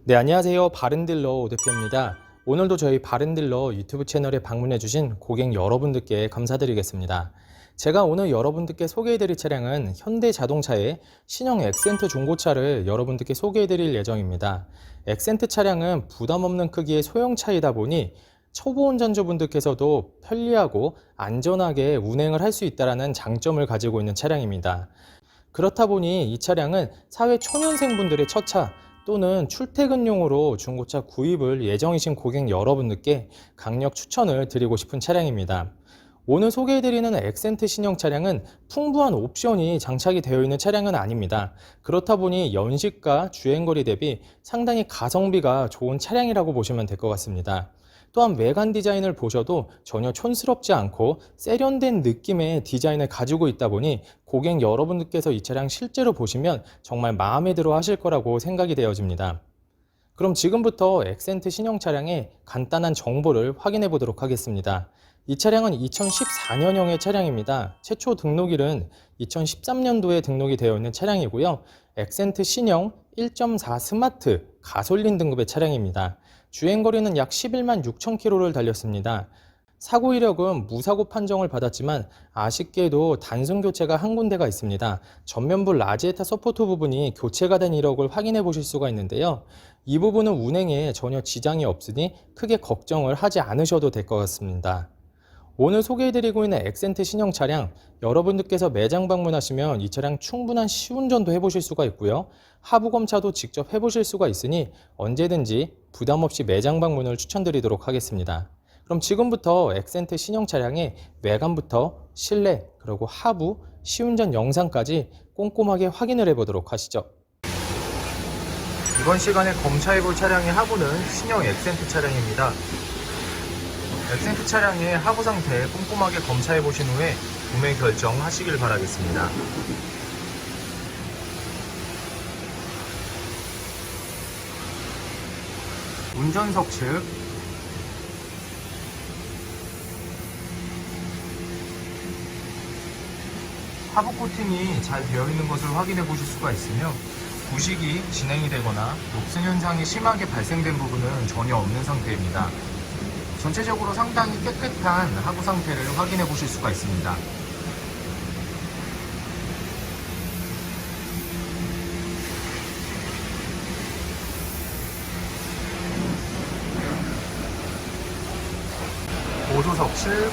네, 안녕하세요. 바른딜러 오 대표입니다. 오늘도 저희 바른딜러 유튜브 채널에 방문해주신 고객 여러분들께 감사드리겠습니다. 제가 오늘 여러분들께 소개해드릴 차량은 현대자동차의 신형 엑센트 중고차를 여러분들께 소개해드릴 예정입니다. 엑센트 차량은 부담없는 크기의 소형차이다 보니 초보 운전자분들께서도 편리하고 안전하게 운행을 할 수 있다는 장점을 가지고 있는 차량입니다. 그렇다 보니 이 차량은 사회 초년생분들의 첫 차 또는 출퇴근용으로 중고차 구입을 예정이신 고객 여러분들께 강력 추천을 드리고 싶은 차량입니다. 오늘 소개해드리는 엑센트 신형 차량은 풍부한 옵션이 장착이 되어 있는 차량은 아닙니다. 그렇다 보니 연식과 주행거리 대비 상당히 가성비가 좋은 차량이라고 보시면 될 것 같습니다. 또한 외관 디자인을 보셔도 전혀 촌스럽지 않고 세련된 느낌의 디자인을 가지고 있다 보니 고객 여러분들께서 이 차량 실제로 보시면 정말 마음에 들어 하실 거라고 생각이 되어집니다. 그럼 지금부터 엑센트 신형 차량의 간단한 정보를 확인해 보도록 하겠습니다. 이 차량은 2014년형의 차량입니다. 최초 등록일은 2013년도에 등록이 되어 있는 차량이고요. 엑센트 신형 1.4 스마트 가솔린 등급의 차량입니다. 주행거리는 약 11만 6천 킬로를 달렸습니다. 사고 이력은 무사고 판정을 받았지만 아쉽게도 단순 교체가 한 군데가 있습니다. 전면부 라지에타 서포트 부분이 교체가 된 이력을 확인해 보실 수가 있는데요. 이 부분은 운행에 전혀 지장이 없으니 크게 걱정을 하지 않으셔도 될 것 같습니다. 오늘 소개해드리고 있는 엑센트 신형 차량, 여러분들께서 매장 방문하시면 이 차량 충분한 시운전도 해보실 수가 있고요. 하부 검차도 직접 해보실 수가 있으니 언제든지 부담 없이 매장 방문을 추천드리도록 하겠습니다. 그럼 지금부터 엑센트 신형 차량의 외관부터 실내 그리고 하부 시운전 영상까지 꼼꼼하게 확인을 해보도록 하시죠. 이번 시간에 검차해볼 차량의 하부는 신형 엑센트 차량입니다. 엑센트 차량의 하부 상태 꼼꼼하게 검사해 보신 후에 구매 결정하시길 바라겠습니다. 운전석 측 하부 코팅이 잘 되어 있는 것을 확인해 보실 수가 있으며 부식이 진행이 되거나 녹슨 현상이 심하게 발생된 부분은 전혀 없는 상태입니다. 전체적으로 상당히 깨끗한 하부 상태를 확인해 보실 수가 있습니다. 보조석 측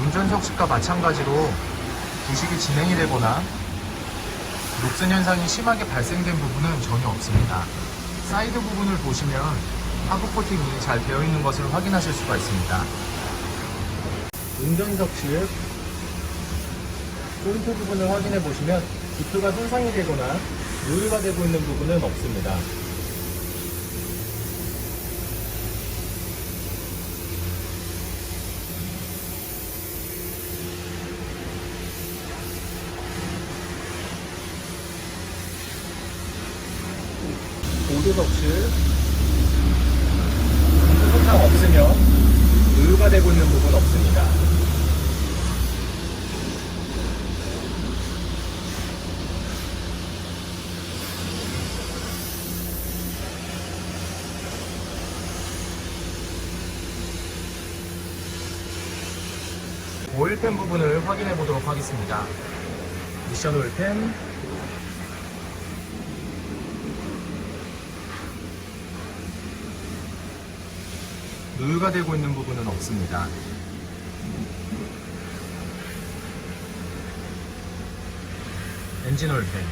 운전석 측과 마찬가지로 부식이 진행이 되거나 녹슨 현상이 심하게 발생된 부분은 전혀 없습니다. 사이드 부분을 보시면 하부 코팅이 잘 되어 있는 것을 확인하실 수가 있습니다. 운전석 측 포인트 부분을 확인해 보시면 디프가 손상이 되거나 누유가 되고 있는 부분은 없습니다. 보조석 측 손상 없으며 누유가 되고 있는 부분 없습니다. 오일팬 부분을 확인해 보도록 하겠습니다. 미션 오일팬 누유가 되고 있는 부분은 없습니다. 엔진 오일팬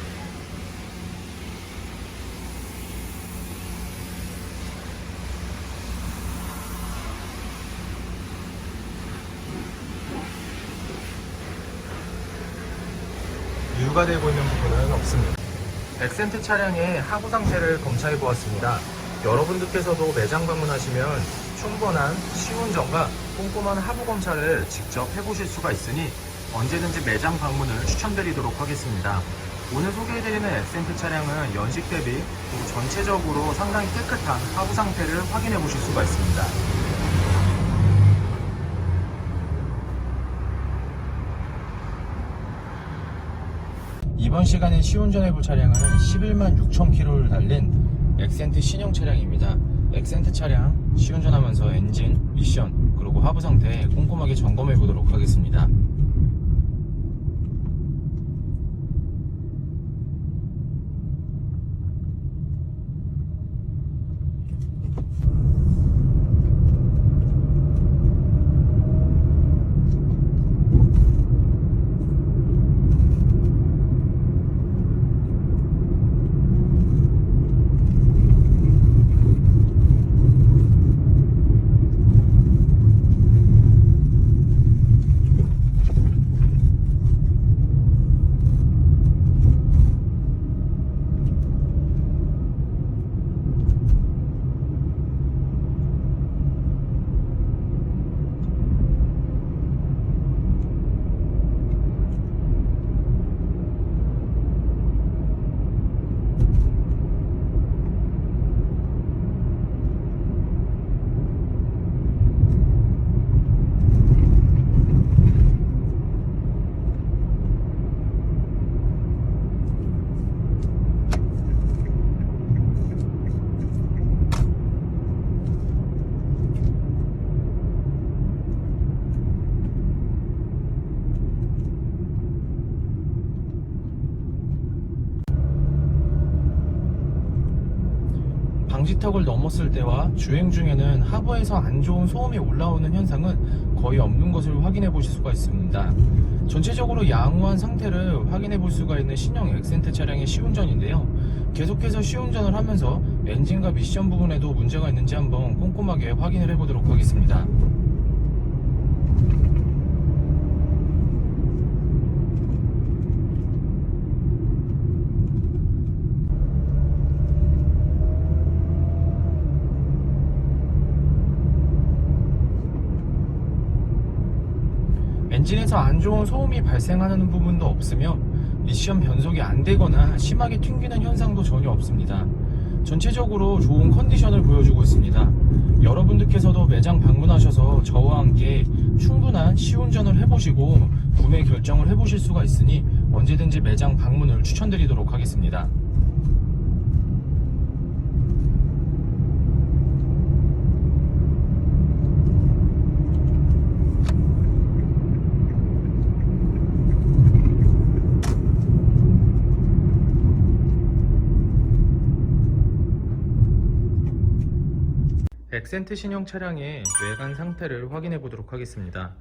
누유가 되고 있는 부분은 없습니다. 엑센트 차량의 하부 상태를 검사해 보았습니다. 여러분들께서도 매장 방문하시면 충분한 시운전과 꼼꼼한 하부 검사를 직접 해보실 수가 있으니 언제든지 매장 방문을 추천드리도록 하겠습니다. 오늘 소개해드리는 엑센트 차량은 연식 대비 그리고 전체적으로 상당히 깨끗한 하부 상태를 확인해 보실 수가 있습니다. 이번 시간에 시운전해볼 차량은 11만 6천 km를 달린 엑센트 신형 차량입니다. 엑센트 차량 시운전하면서 엔진, 미션, 그리고 하부 상태 꼼꼼하게 점검해보도록 하겠습니다. 방지턱을 넘었을 때와 주행 중에는 하부에서 안 좋은 소음이 올라오는 현상은 거의 없는 것을 확인해 보실 수가 있습니다. 전체적으로 양호한 상태를 확인해 볼 수가 있는 신형 엑센트 차량의 시운전인데요. 계속해서 시운전을 하면서 엔진과 미션 부분에도 문제가 있는지 한번 꼼꼼하게 확인을 해 보도록 하겠습니다. 엔진에서 안 좋은 소음이 발생하는 부분도 없으며 미션 변속이 안 되거나 심하게 튕기는 현상도 전혀 없습니다. 전체적으로 좋은 컨디션을 보여주고 있습니다. 여러분들께서도 매장 방문하셔서 저와 함께 충분한 시운전을 해보시고 구매 결정을 해보실 수가 있으니 언제든지 매장 방문을 추천드리도록 하겠습니다. 엑센트 신형 차량의 외관 상태를 확인해 보도록 하겠습니다.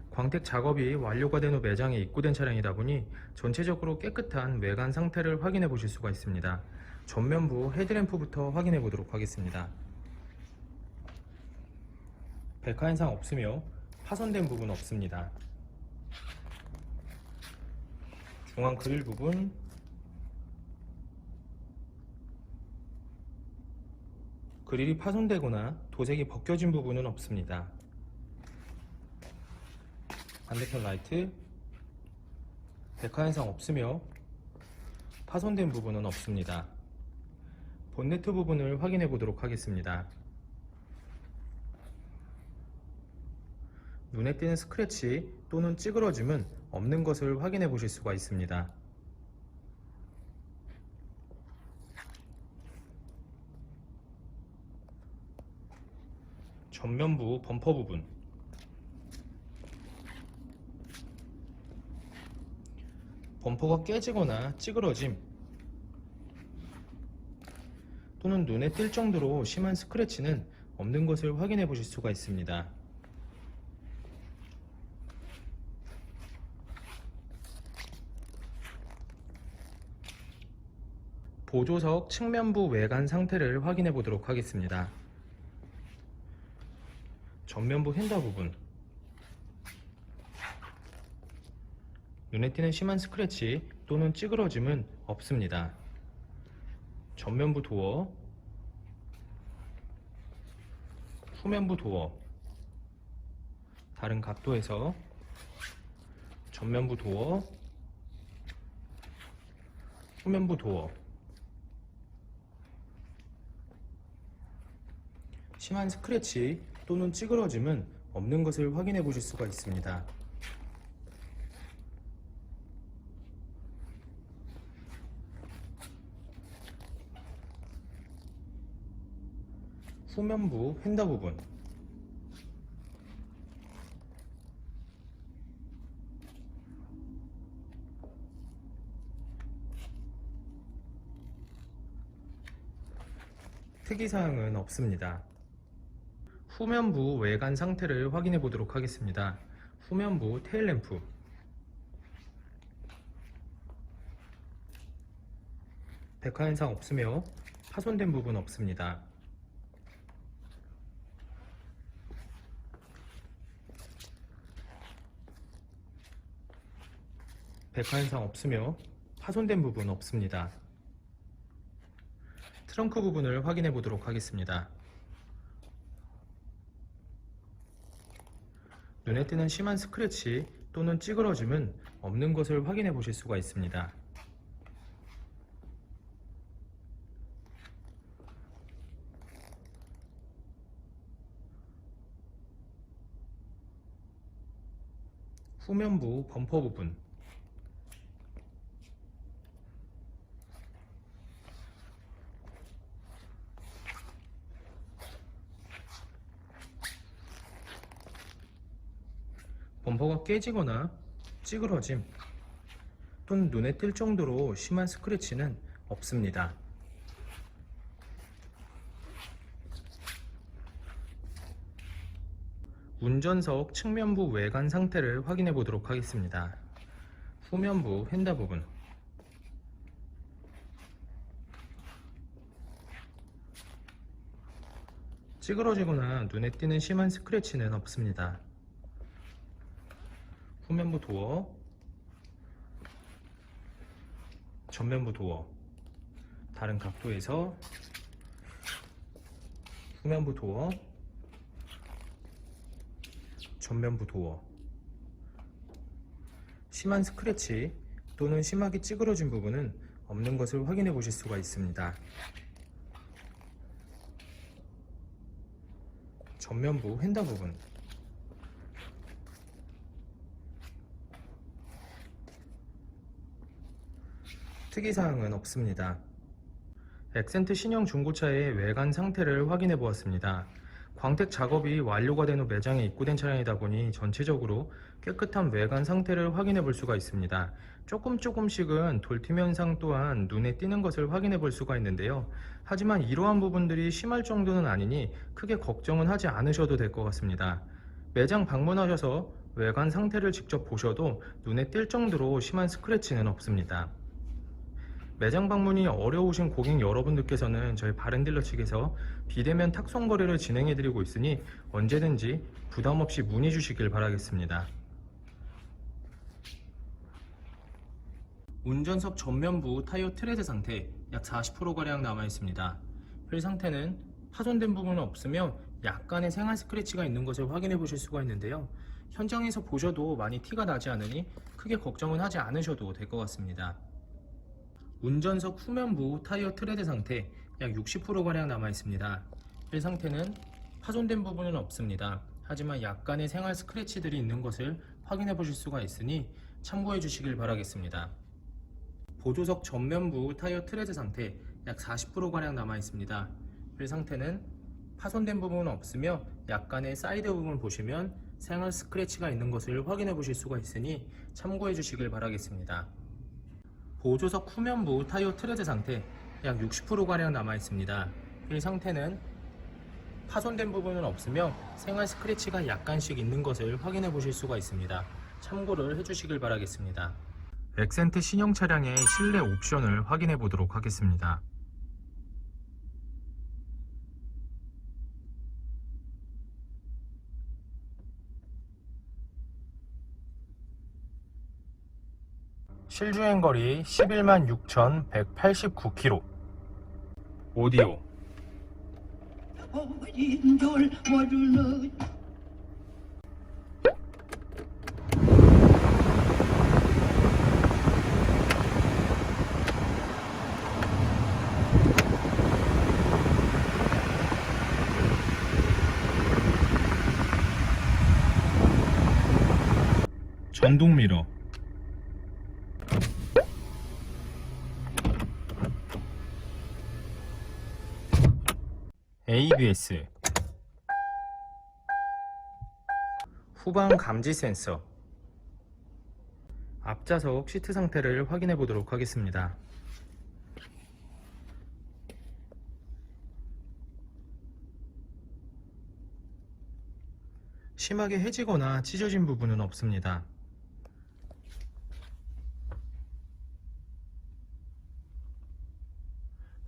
광택 작업이 완료가 된 후 매장에 입고된 차량이다 보니 전체적으로 깨끗한 외관 상태를 확인해 보실 수가 있습니다. 전면부 헤드램프부터 확인해 보도록 하겠습니다. 백화 현상 없으며 파손된 부분 없습니다. 중앙 그릴 부분, 그릴이 파손되거나 도색이 벗겨진 부분은 없습니다. 반대편 라이트, 백화 현상 없으며 파손된 부분은 없습니다. 본네트 부분을 확인해 보도록 하겠습니다. 눈에 띄는 스크래치 또는 찌그러짐은 없는 것을 확인해 보실 수가 있습니다. 전면부 범퍼 부분, 범퍼가 깨지거나 찌그러짐 또는 눈에 띌 정도로 심한 스크래치는 없는 것을 확인해 보실 수가 있습니다. 보조석 측면부 외관 상태를 확인해 보도록 하겠습니다. 전면부 휀더 부분, 눈에 띄는 심한 스크래치 또는 찌그러짐은 없습니다. 전면부 도어, 후면부 도어, 다른 각도에서 전면부 도어, 후면부 도어, 심한 스크래치 또는 찌그러짐은 없는 것을 확인해 보실 수가 있습니다. 후면부 휀더 부분, 특이사항은 없습니다. 후면부 외관 상태를 확인해 보도록 하겠습니다. 후면부 테일램프, 백화 현상 없으며 파손된 부분 없습니다. 백화 현상 없으며 파손된 부분 없습니다. 트렁크 부분을 확인해 보도록 하겠습니다. 눈에 띄는 심한 스크래치 또는 찌그러짐은 없는 것을 확인해 보실 수가 있습니다. 후면부 범퍼 부분, 범퍼가 깨지거나 찌그러짐 또는 눈에 띌 정도로 심한 스크래치는 없습니다. 운전석 측면부 외관 상태를 확인해 보도록 하겠습니다. 후면부 휀더 부분, 찌그러지거나 눈에 띄는 심한 스크래치는 없습니다. 후면부 도어, 전면부 도어, 다른 각도에서 후면부 도어, 전면부 도어, 심한 스크래치 또는 심하게 찌그러진 부분은 없는 것을 확인해 보실 수가 있습니다. 전면부 휀더 부분, 특이사항은 없습니다. 액센트 신형 중고차의 외관 상태를 확인해 보았습니다. 광택 작업이 완료가 된 후 매장에 입고된 차량이다 보니 전체적으로 깨끗한 외관 상태를 확인해 볼 수가 있습니다. 조금씩은 돌팀 현상 또한 눈에 띄는 것을 확인해 볼 수가 있는데요. 하지만 이러한 부분들이 심할 정도는 아니니 크게 걱정은 하지 않으셔도 될 것 같습니다. 매장 방문하셔서 외관 상태를 직접 보셔도 눈에 띌 정도로 심한 스크래치는 없습니다. 매장 방문이 어려우신 고객 여러분들께서는 저희 바른딜러 측에서 비대면 탁송 거래를 진행해 드리고 있으니 언제든지 부담 없이 문의 주시길 바라겠습니다. 운전석 전면부 타이어 트레드 상태 약 40%가량 남아 있습니다. 휠 상태는 파손된 부분은 없으며 약간의 생활 스크래치가 있는 것을 확인해 보실 수가 있는데요. 현장에서 보셔도 많이 티가 나지 않으니 크게 걱정은 하지 않으셔도 될 것 같습니다. 운전석 후면부 타이어 트레드 상태 약 60%가량 남아 있습니다. 휠 상태는 파손된 부분은 없습니다. 하지만 약간의 생활 스크래치들이 있는 것을 확인해 보실 수가 있으니 참고해 주시길 바라겠습니다. 보조석 전면부 타이어 트레드 상태 약 40%가량 남아 있습니다. 휠 상태는 파손된 부분은 없으며 약간의 사이드 부분을 보시면 생활 스크래치가 있는 것을 확인해 보실 수가 있으니 참고해 주시길 바라겠습니다. 보조석 후면부 타이어 트레드 상태 약 60%가량 남아 있습니다. 휠 상태는 파손된 부분은 없으며 생활 스크래치가 약간씩 있는 것을 확인해 보실 수가 있습니다. 참고를 해주시길 바라겠습니다. 액센트 신형 차량의 실내 옵션을 확인해 보도록 하겠습니다. 실주행거리 11만 6,189km. 오디오, 전동 미러, ABS, 후방 감지 센서, 앞좌석 시트 상태를 확인해 보도록 하겠습니다. 심하게 해지거나 찢어진 부분은 없습니다.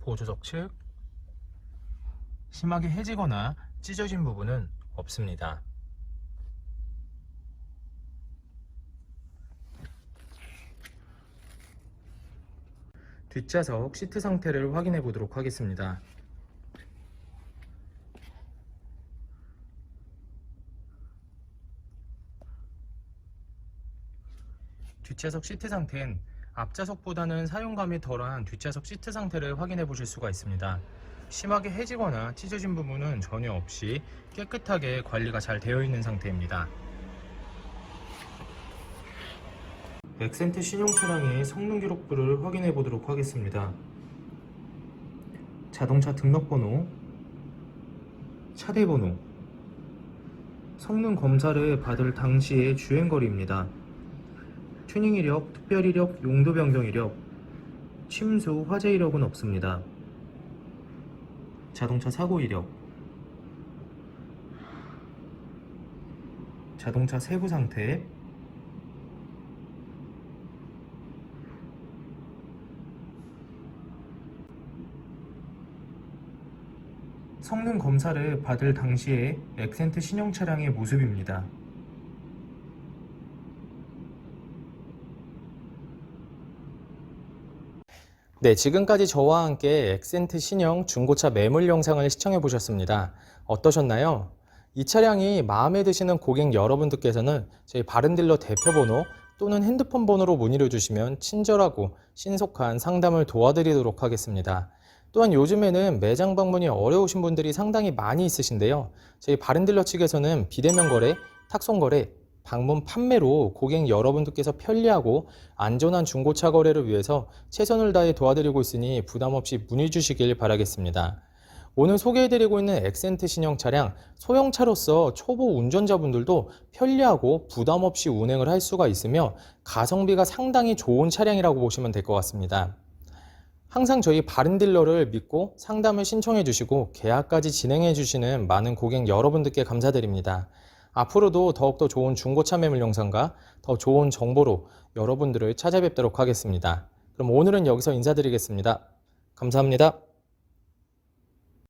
보조석 측 심하게 해지거나 찢어진 부분은 없습니다. 뒷좌석 시트 상태를 확인해 보도록 하겠습니다. 뒷좌석 시트 상태는 앞좌석보다는 사용감이 덜한 뒷좌석 시트 상태를 확인해 보실 수가 있습니다. 심하게 해지거나 찢어진 부분은 전혀 없이 깨끗하게 관리가 잘 되어 있는 상태입니다. 엑센트 신형 차량의 성능 기록부를 확인해 보도록 하겠습니다. 자동차 등록번호, 차대번호, 성능 검사를 받을 당시의 주행거리입니다. 튜닝 이력, 특별 이력, 용도 변경 이력, 침수, 화재 이력은 없습니다. 자동차 사고 이력, 자동차 세부 상태, 성능 검사를 받을 당시의 엑센트 신형 차량의 모습입니다. 네, 지금까지 저와 함께 엑센트 신형 중고차 매물 영상을 시청해 보셨습니다. 어떠셨나요? 이 차량이 마음에 드시는 고객 여러분들께서는 저희 바른딜러 대표번호 또는 핸드폰 번호로 문의를 주시면 친절하고 신속한 상담을 도와드리도록 하겠습니다. 또한 요즘에는 매장 방문이 어려우신 분들이 상당히 많이 있으신데요. 저희 바른딜러 측에서는 비대면 거래, 탁송 거래, 방문 판매로 고객 여러분들께서 편리하고 안전한 중고차 거래를 위해서 최선을 다해 도와드리고 있으니 부담 없이 문의 주시길 바라겠습니다. 오늘 소개해드리고 있는 엑센트 신형 차량, 소형차로서 초보 운전자분들도 편리하고 부담 없이 운행을 할 수가 있으며 가성비가 상당히 좋은 차량이라고 보시면 될 것 같습니다. 항상 저희 바른딜러를 믿고 상담을 신청해 주시고 계약까지 진행해 주시는 많은 고객 여러분들께 감사드립니다. 앞으로도 더욱더 좋은 중고차 매물 영상과 더 좋은 정보로 여러분들을 찾아뵙도록 하겠습니다. 그럼 오늘은 여기서 인사드리겠습니다. 감사합니다.